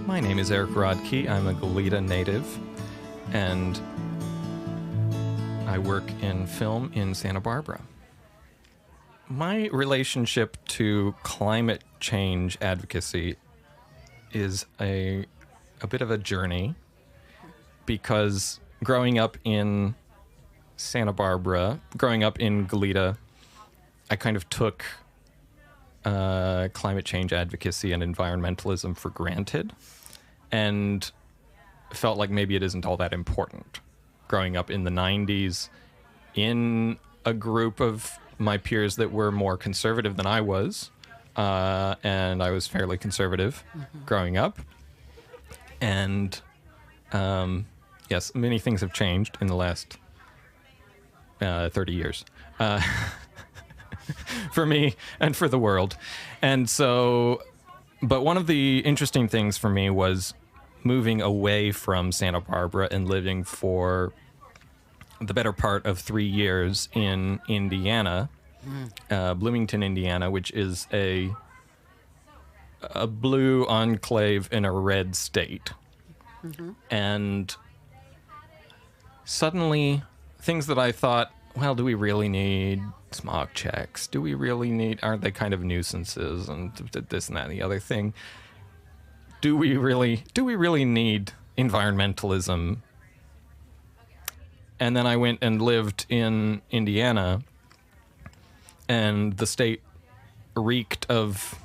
My name is Erik. I'm a Goleta native, and I work in film in Santa Barbara. My relationship to climate change advocacy is a bit of a journey, because growing up in Santa Barbara, growing up in Goleta, I kind of took climate change advocacy and environmentalism for granted, and felt like maybe it isn't all that important. Growing up in the 90s in a group of my peers that were more conservative than I was, and I was fairly conservative growing up. And yes, many things have changed in the last 30 years. For me and for the world. And so, but one of the interesting things for me was moving away from Santa Barbara and living for the better part of 3 years in Indiana, Bloomington, Indiana, which is a blue enclave in a red state. And suddenly, things that I thought, well, do we really need smog checks? Do we really need, aren't they kind of nuisances and this and that and the other thing? Do we really need environmentalism? And then I went and lived in Indiana, and the state reeked of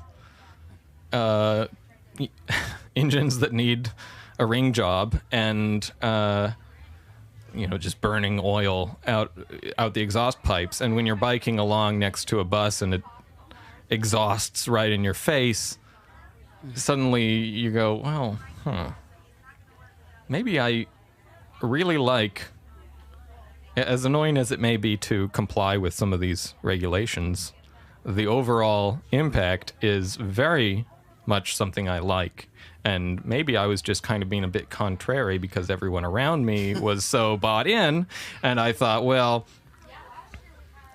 engines that need a ring job, and just burning oil out the exhaust pipes. And when you're biking along next to a bus and it exhausts right in your face, suddenly you go, well, maybe I really like, as annoying as it may be to comply with some of these regulations, the overall impact is very much something I like. And maybe I was just kind of being a bit contrary because everyone around me was so bought in, and I thought, well,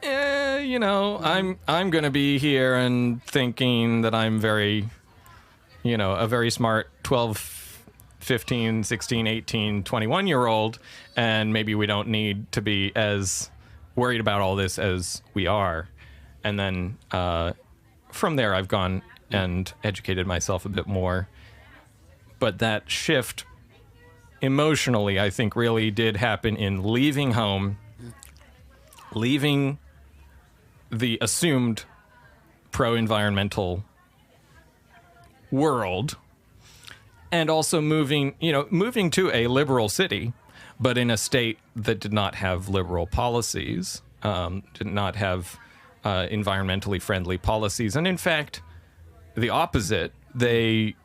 I'm going to be here and thinking that I'm very, a very smart 12, 15, 16, 18, 21-year-old, and maybe we don't need to be as worried about all this as we are. And then from there, I've gone and educated myself a bit more. But that shift emotionally, I think, really did happen in leaving home, leaving the assumed pro-environmental world, and also moving to a liberal city, but in a state that did not have liberal policies, did not have environmentally friendly policies. And in fact, the opposite. They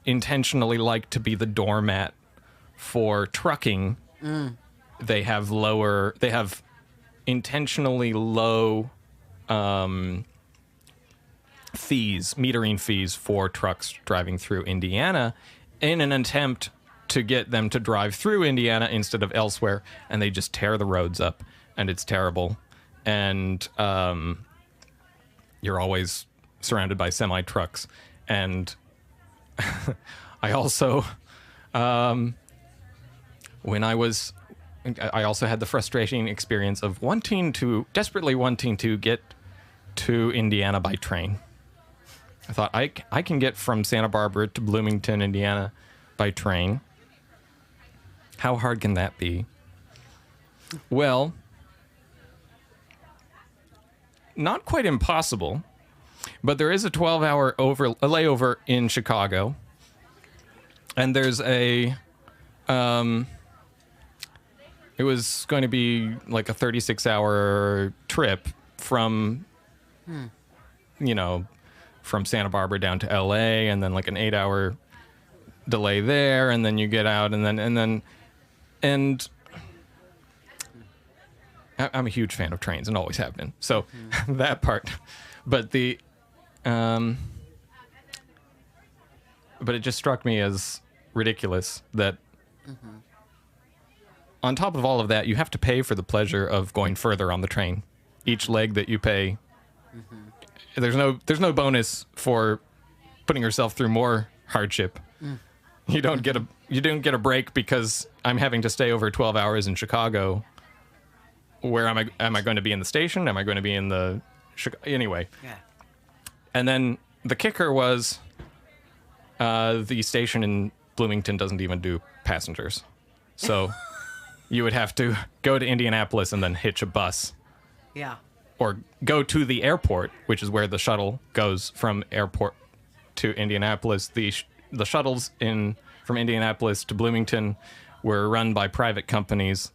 intentionally like to be the doormat for trucking. They have intentionally low metering fees for trucks driving through Indiana in an attempt to get them to drive through Indiana instead of elsewhere, and they just tear the roads up, and it's terrible. And you're always surrounded by semi-trucks. And I also, I also had the frustrating experience of desperately wanting to get to Indiana by train. I thought, I can get from Santa Barbara to Bloomington, Indiana by train. How hard can that be? Well, not quite impossible. But there is a 12-hour layover in Chicago, and there's it was going to be like a 36-hour trip from Santa Barbara down to LA, and then like an 8-hour delay there, and then you get out, and I'm a huge fan of trains and always have been. So that part, but but it just struck me as ridiculous that on top of all of that, you have to pay for the pleasure of going further on the train. Each leg that you pay, there's no bonus for putting yourself through more hardship. You don't get a break because I'm having to stay over 12 hours in Chicago. Where am I going to be in the station? Am I going to be in the anyway? Yeah. And then the kicker was the station in Bloomington doesn't even do passengers. So you would have to go to Indianapolis and then hitch a bus. Yeah. Or go to the airport, which is where the shuttle goes from airport to Indianapolis. The shuttles from Indianapolis to Bloomington were run by private companies,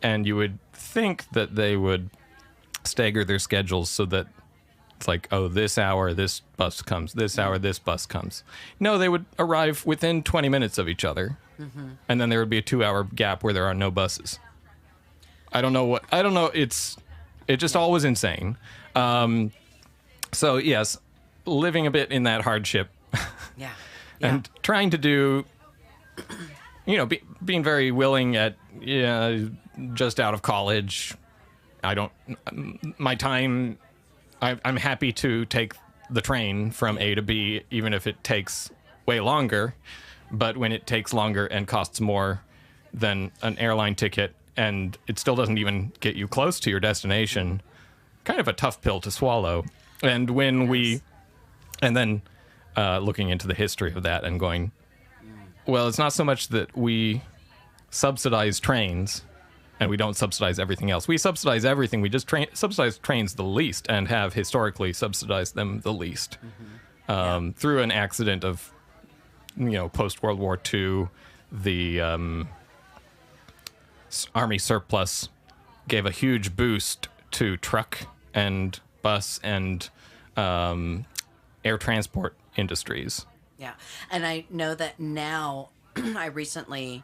and you would think that they would stagger their schedules so that it's like, oh, this hour this bus comes, this hour this bus comes. No, they would arrive within 20 minutes of each other, and then there would be a 2-hour gap where there are no buses. I don't know. It just all was insane. So yes, living a bit in that hardship. Yeah. And trying to do, being very willing at, just out of college. My time, I'm happy to take the train from A to B, even if it takes way longer. But when it takes longer and costs more than an airline ticket, and it still doesn't even get you close to your destination, kind of a tough pill to swallow. And when then looking into the history of that and going, well, it's not so much that we subsidize trains and we don't subsidize everything else. We subsidize everything. We just subsidize trains the least and have historically subsidized them the least. Through an accident of, post-World War II, the Army surplus gave a huge boost to truck and bus and air transport industries. Yeah. And I know that now I recently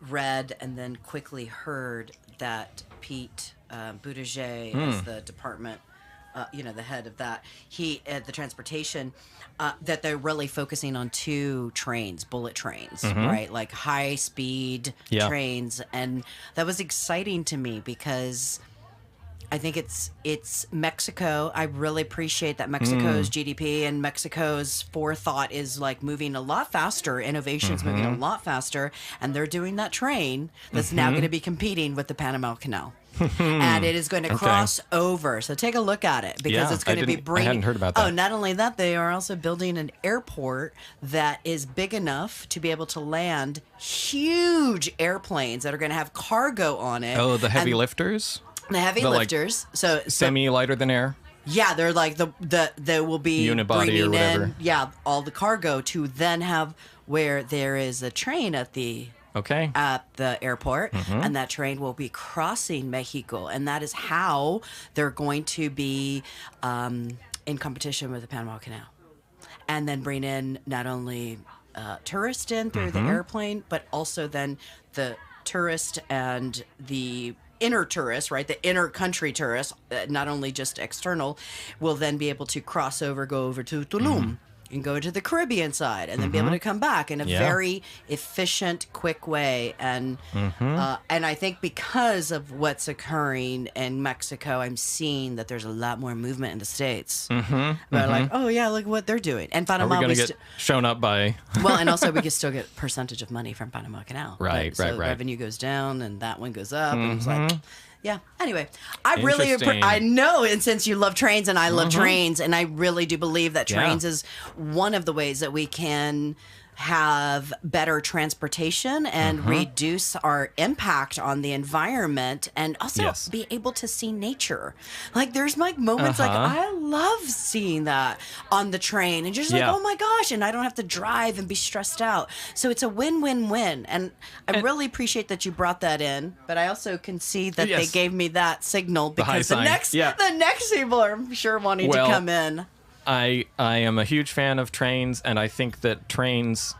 read and then quickly heard that Pete Buttigieg is the department, the head of that, the transportation, that they're really focusing on 2 trains, bullet trains, right? Like high speed trains. And that was exciting to me because I think it's Mexico. I really appreciate that Mexico's GDP and Mexico's forethought is like moving a lot faster. Innovation's moving a lot faster, and they're doing that train that's now going to be competing with the Panama Canal. And it is going to cross over. So take a look at it because it's going to be bringing. I hadn't heard about that. Oh, not only that, they are also building an airport that is big enough to be able to land huge airplanes that are going to have cargo on it. Oh, the heavy lifters? The heavy lifters. So semi lighter than air? Yeah, they're like they will be unibody bringing or whatever. in all the cargo to then have where there is a train at the airport, and that train will be crossing Mexico, and that is how they're going to be in competition with the Panama Canal, and then bring in not only tourists in through the airplane, but also then the tourist and the inner tourists, right? The inner country tourists, not only just external, will then be able to cross over, go over to Tulum. And go to the Caribbean side, and then be able to come back in a very efficient, quick way. And and I think because of what's occurring in Mexico, I'm seeing that there's a lot more movement in the States. But like, oh yeah, look what they're doing. And Panama, are we going to get shown up by? Well, and also we can still get percentage of money from Panama Canal. Right. Revenue goes down, and that one goes up, and it's like. Yeah. Anyway, I know, and since you love trains and I love trains, and I really do believe that trains is one of the ways that we can have better transportation and reduce our impact on the environment, and also be able to see nature. Like there's like moments like I love seeing that on the train and just like, oh my gosh, and I don't have to drive and be stressed out. So it's a win-win-win. And I really appreciate that you brought that in, but I also can see that they gave me that signal because the next people are I'm sure wanting to come in. I am a huge fan of trains, and I think that trains,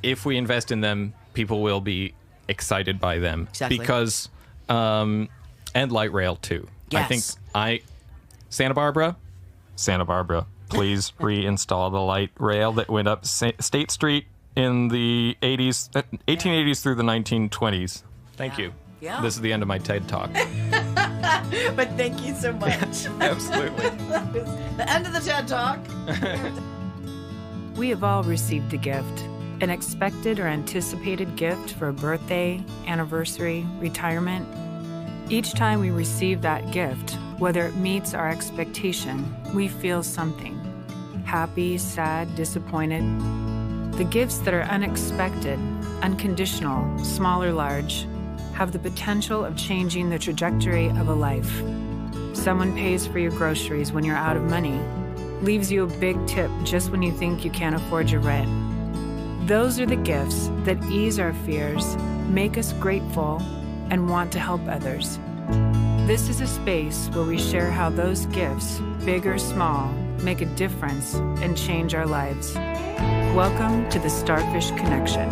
if we invest in them, people will be excited by them. Exactly. Because, and light rail too. Yes. I think Santa Barbara, please reinstall the light rail that went up State Street in the 1880s through the 1920s. Thank you. Yeah. This is the end of my TED Talk. But thank you so much. Absolutely. The end of the TED Talk. We have all received a gift, an expected or anticipated gift for a birthday, anniversary, retirement. Each time we receive that gift, whether it meets our expectation, we feel something. Happy, sad, disappointed. The gifts that are unexpected, unconditional, small or large, have the potential of changing the trajectory of a life. Someone pays for your groceries when you're out of money, leaves you a big tip just when you think you can't afford your rent. Those are the gifts that ease our fears, make us grateful, and want to help others. This is a space where we share how those gifts, big or small, make a difference and change our lives. Welcome to the Starfish Connection.